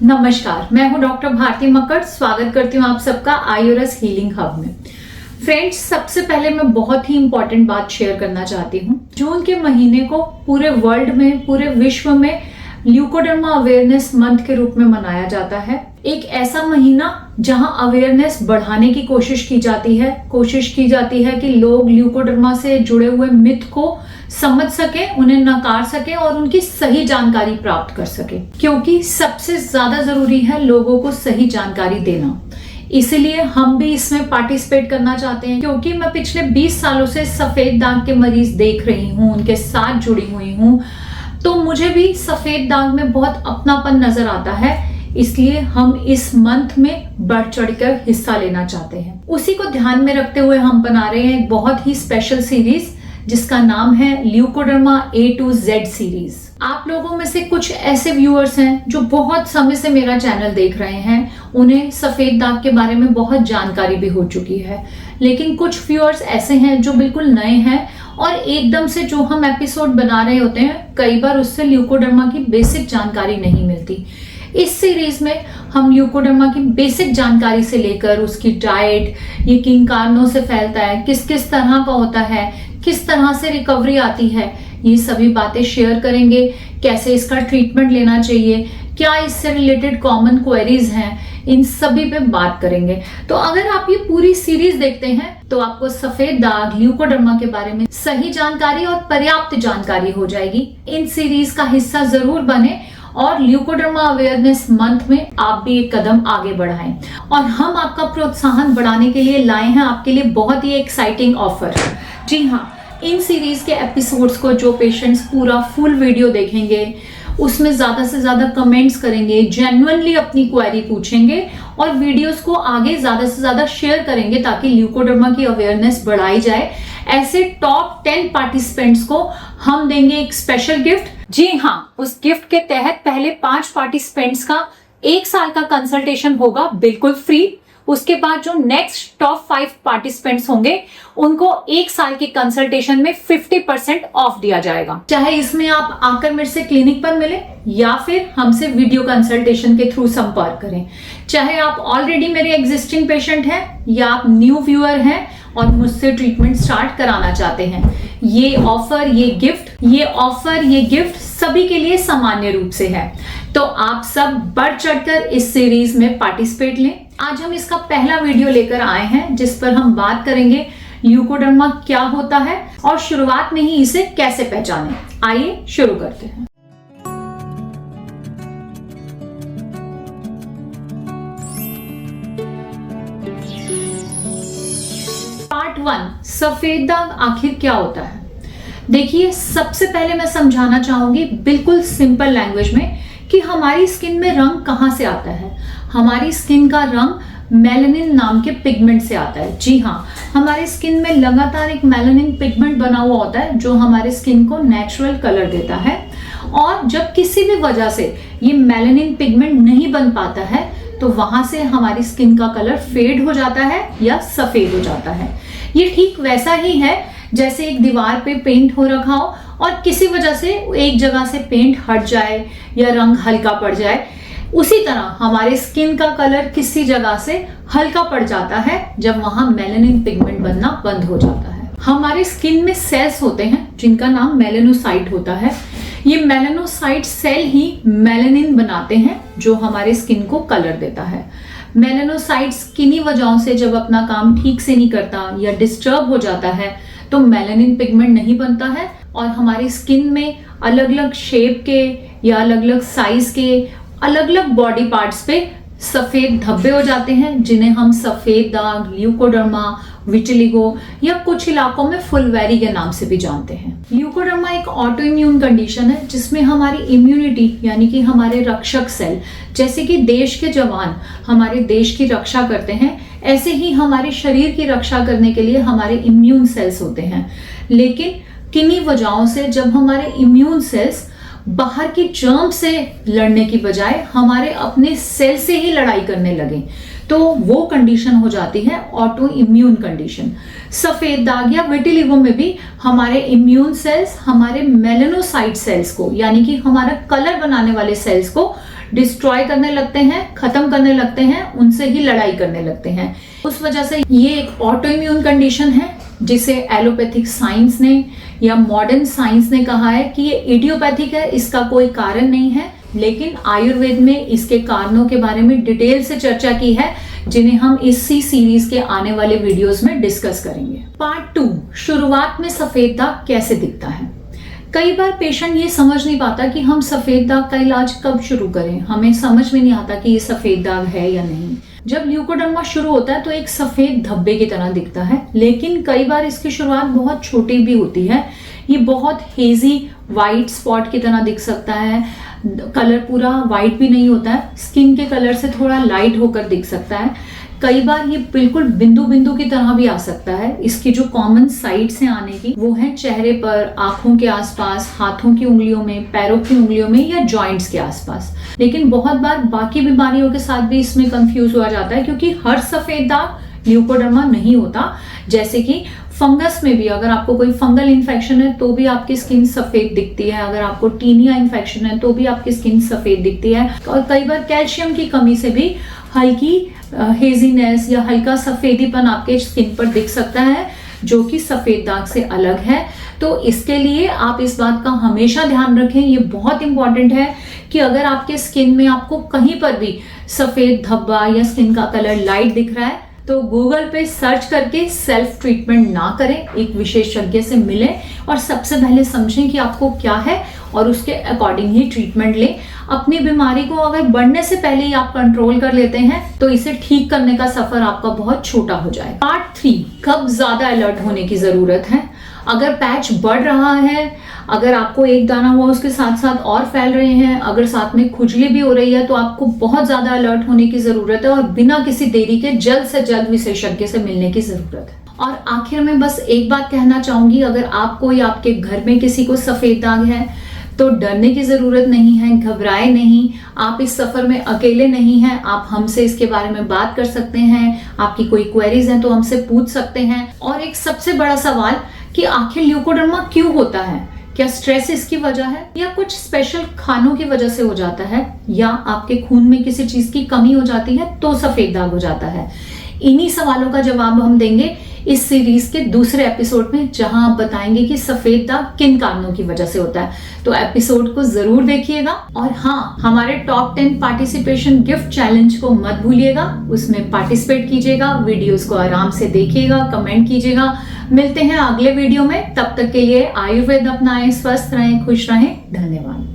नमस्कार, मैं हूं डॉक्टर भारती मक्कड़। स्वागत करती हूं आप सबका आयुरस हीलिंग हब में। फ्रेंड्स, सबसे पहले मैं बहुत ही इंपॉर्टेंट बात शेयर करना चाहती हूं। जून के महीने को पूरे वर्ल्ड में, पूरे विश्व में ल्यूकोडर्मा अवेयरनेस मंथ के रूप में मनाया जाता है। एक ऐसा महीना जहां अवेयरनेस बढ़ाने की कोशिश की जाती है कि लोग ल्यूकोडर्मा से जुड़े हुए मिथ को समझ सके, उन्हें नकार सके और उनकी सही जानकारी प्राप्त कर सके, क्योंकि सबसे ज्यादा जरूरी है लोगों को सही जानकारी देना। इसलिए हम भी इसमें पार्टिसिपेट करना चाहते हैं, क्योंकि मैं पिछले 20 सालों से सफेद दाग के मरीज देख रही हूँ, उनके साथ जुड़ी हुई हूँ, तो मुझे भी सफेद दाग में बहुत अपनापन नजर आता है। इसलिए हम इस मंथ में बढ़ चढ़कर हिस्सा लेना चाहते हैं। उसी को ध्यान में रखते हुए हम बना रहे हैं एक बहुत ही स्पेशल सीरीज जिसका नाम है leucoderma A to Z series. आप लोगों में से कुछ ऐसे व्यूअर्स हैं जो बहुत समय से मेरा चैनल देख रहे हैं, उन्हें सफेद दाग के बारे में बहुत जानकारी भी हो चुकी है, लेकिन कुछ व्यूअर्स ऐसे हैं जो बिल्कुल नए हैं और एकदम से जो हम एपिसोड बना रहे होते हैं, कई बार उससे ल्यूकोडर्मा की बेसिक जानकारी नहीं मिलती। इस सीरीज में हम ल्यूकोडर्मा की बेसिक जानकारी से लेकर उसकी डाइट, ये किन कारणों से फैलता है, किस किस तरह का होता है, किस तरह से रिकवरी आती है, ये सभी बातें शेयर करेंगे। कैसे इसका ट्रीटमेंट लेना चाहिए, क्या इससे रिलेटेड कॉमन क्वेरीज हैं, इन सभी पे बात करेंगे। तो अगर आप ये पूरी सीरीज देखते हैं तो आपको सफेद दाग, ल्यूकोडर्मा के बारे में सही जानकारी और पर्याप्त जानकारी हो जाएगी। इन सीरीज का हिस्सा जरूर बने और ल्यूकोडर्मा अवेयरनेस मंथ में आप भी एक कदम आगे बढ़ाएं। और हम आपका प्रोत्साहन बढ़ाने के लिए लाए हैं आपके लिए बहुत ही एक्साइटिंग ऑफर। जी हाँ, इन सीरीज के एपिसोड्स को जो पेशेंट्स पूरा फुल वीडियो देखेंगे, उसमें ज्यादा से ज्यादा कमेंट्स करेंगे, जेन्युइनली अपनी क्वेरी पूछेंगे और वीडियोस को आगे ज्यादा से ज्यादा शेयर करेंगे ताकि ल्यूकोडर्मा की अवेयरनेस बढ़ाई जाए, ऐसे टॉप 10 पार्टिसिपेंट्स को हम देंगे एक स्पेशल गिफ्ट। जी हाँ, उस गिफ्ट के तहत पहले 5 पार्टिसिपेंट्स का 1 साल का कंसल्टेशन होगा बिल्कुल फ्री। उसके बाद जो नेक्स्ट टॉप 5 पार्टिसिपेंट्स होंगे उनको 1 साल के कंसल्टेशन में 50% ऑफ दिया जाएगा। चाहे इसमें आप आकर मेरे से क्लिनिक पर मिले या फिर हमसे वीडियो कंसल्टेशन के थ्रू संपर्क करें। चाहे आप ऑलरेडी मेरे एग्जिस्टिंग पेशेंट हैं या आप न्यू व्यूअर हैं और मुझसे ट्रीटमेंट स्टार्ट कराना चाहते हैं, ये ऑफर, ये गिफ्ट सभी के लिए सामान्य रूप से है। तो आप सब बढ़ चढ़कर इस सीरीज में पार्टिसिपेट लें। आज हम इसका पहला वीडियो लेकर आए हैं जिस पर हम बात करेंगे ल्यूकोडर्मा क्या होता है और शुरुआत में ही इसे कैसे पहचानें। आइए शुरू करते हैं। पार्ट 1, सफेद दाग आखिर क्या होता है। देखिए, सबसे पहले मैं समझाना चाहूंगी बिल्कुल सिंपल लैंग्वेज में कि हमारी स्किन में रंग कहां से आता है। हमारी स्किन का रंग मेलानिन नाम के पिगमेंट से आता है। जी हाँ, हमारी स्किन में लगातार एक मेलानिन पिगमेंट बना हुआ होता है जो हमारे स्किन को नेचुरल कलर देता है। और जब किसी भी वजह से ये मेलानिन पिगमेंट नहीं बन पाता है तो वहां से हमारी स्किन का कलर फेड हो जाता है या सफेद हो जाता है। ये ठीक वैसा ही है जैसे एक दीवार पे पेंट हो रखा हो और किसी वजह से एक जगह से पेंट हट जाए या रंग हल्का पड़ जाए, उसी तरह हमारे स्किन का कलर किसी जगह से हल्का पड़ जाता है जब वहां मेलानिन पिगमेंट बनना बंद हो जाता है। हमारे स्किन में सेल्स होते हैं जिनका नाम मेलानोसाइट होता है। ये मेलानोसाइट सेल ही मेलानिन बनाते हैं जो हमारे स्किन को कलर देता है। मेलानोसाइट्स किन्हीं वजहों से जब अपना काम ठीक से नहीं करता या डिस्टर्ब हो जाता है तो मेलानिन पिगमेंट नहीं बनता है और हमारी स्किन में अलग अलग शेप के या अलग अलग साइज के अलग अलग बॉडी पार्ट्स पे सफेद धब्बे हो जाते हैं जिन्हें हम सफेद दाग, ल्यूकोडर्मा, विटिलिगो या कुछ इलाकों में फुलवेरी के नाम से भी जानते हैं। ल्यूकोडर्मा एक ऑटो इम्यून कंडीशन है जिसमें हमारी इम्यूनिटी यानी कि हमारे रक्षक सेल, जैसे कि देश के जवान हमारे देश की रक्षा करते हैं, ऐसे ही हमारे शरीर की रक्षा करने के लिए हमारे इम्यून सेल्स होते हैं। लेकिन किन्हीं वजहों से जब हमारे इम्यून सेल्स बाहर की जर्म से लड़ने की बजाय हमारे अपने सेल से ही लड़ाई करने लगे तो वो कंडीशन हो जाती है ऑटो इम्यून कंडीशन। सफेद दाग या विटिलिगो में भी हमारे इम्यून सेल्स हमारे मेलानोसाइट सेल्स को यानी कि हमारा कलर बनाने वाले सेल्स को डिस्ट्रॉय करने लगते हैं, खत्म करने लगते हैं, उनसे ही लड़ाई करने लगते हैं। उस वजह से ये एक ऑटो इम्यून कंडीशन है जिसे एलोपैथिक साइंस ने या मॉडर्न साइंस ने कहा है कि ये इडियोपैथिक है, इसका कोई कारण नहीं है। लेकिन आयुर्वेद में इसके कारणों के बारे में डिटेल से चर्चा की है, जिन्हें हम इसी सीरीज के आने वाले वीडियोस में डिस्कस करेंगे। पार्ट 2, शुरुआत में सफेद दाग कैसे दिखता है। कई बार पेशेंट ये समझ नहीं पाता कि हम सफेद दाग का इलाज कब शुरू करें। हमें समझ में नहीं आता कि ये सफेद दाग है या नहीं। जब ल्यूकोडर्मा शुरू होता है तो एक सफेद धब्बे की तरह दिखता है, लेकिन कई बार इसकी शुरुआत बहुत छोटी भी होती है। ये बहुत हेजी वाइट स्पॉट की तरह दिख सकता है, कलर पूरा वाइट भी नहीं होता है, स्किन के कलर से थोड़ा लाइट होकर दिख सकता है। कई बार ये बिल्कुल बिंदु बिंदु की तरह भी आ सकता है। इसकी जो कॉमन साइट्स हैं आने की, वो है चेहरे पर, आंखों के आसपास, हाथों की उंगलियों में, पैरों की उंगलियों में या जॉइंट्स के आसपास। लेकिन बहुत बार बाकी बीमारियों के साथ भी इसमें कंफ्यूज हुआ जाता है, क्योंकि हर सफेद दाग ल्यूकोडर्मा नहीं होता। जैसे कि फंगस में भी अगर आपको कोई फंगल इन्फेक्शन है तो भी आपकी स्किन सफेद दिखती है, अगर आपको टीनिया इन्फेक्शन है तो भी आपकी स्किन सफेद दिखती है। और कई बार कैल्शियम की कमी से भी हल्की हेजीनेस या हल्का सफेदीपन आपके स्किन पर दिख सकता है, जो कि सफेद दाग से अलग है। तो इसके लिए आप इस बात का हमेशा ध्यान रखें, ये बहुत इंपॉर्टेंट है कि अगर आपके स्किन में आपको कहीं पर भी सफेद धब्बा या स्किन का कलर लाइट दिख रहा है तो गूगल पे सर्च करके सेल्फ ट्रीटमेंट ना करें, एक विशेषज्ञ से मिलें और सबसे पहले समझें कि आपको क्या है और उसके अकॉर्डिंग ही ट्रीटमेंट लें। अपनी बीमारी को अगर बढ़ने से पहले ही आप कंट्रोल कर लेते हैं तो इसे ठीक करने का सफर आपका बहुत छोटा हो जाए। पार्ट 3, कब ज्यादा अलर्ट होने की जरूरत है। अगर पैच बढ़ रहा है, अगर आपको एक दाना हुआ उसके साथ साथ और फैल रहे हैं, अगर साथ में खुजली भी हो रही है, तो आपको बहुत ज्यादा अलर्ट होने की जरूरत है और बिना किसी देरी के जल्द से जल्द विशेषज्ञ से मिलने की जरूरत है। और आखिर में बस एक बात कहना चाहूंगी, अगर आपको या आपके घर में किसी को सफेद दाग है तो डरने की जरूरत नहीं है, घबराए नहीं। आप इस सफर में अकेले नहीं हैं, आप हमसे इसके बारे में बात कर सकते हैं। आपकी कोई क्वेरीज हैं तो हमसे पूछ सकते हैं। और एक सबसे बड़ा सवाल कि आखिर ल्यूकोडर्मा क्यों होता है, क्या स्ट्रेस इसकी वजह है या कुछ स्पेशल खानों की वजह से हो जाता है, या आपके खून में किसी चीज की कमी हो जाती है तो सफेद दाग हो जाता है। इन्हीं सवालों का जवाब हम देंगे इस सीरीज के दूसरे एपिसोड में, जहां आप बताएंगे कि सफेद दाग किन कारणों की वजह से होता है। तो एपिसोड को जरूर देखिएगा। और हाँ, हमारे टॉप 10 पार्टिसिपेशन गिफ्ट चैलेंज को मत भूलिएगा, उसमें पार्टिसिपेट कीजिएगा, वीडियोस को आराम से देखिएगा, कमेंट कीजिएगा। मिलते हैं अगले वीडियो में, तब तक के लिए आयुर्वेद अपनाएं, स्वस्थ रहें, खुश रहें। धन्यवाद।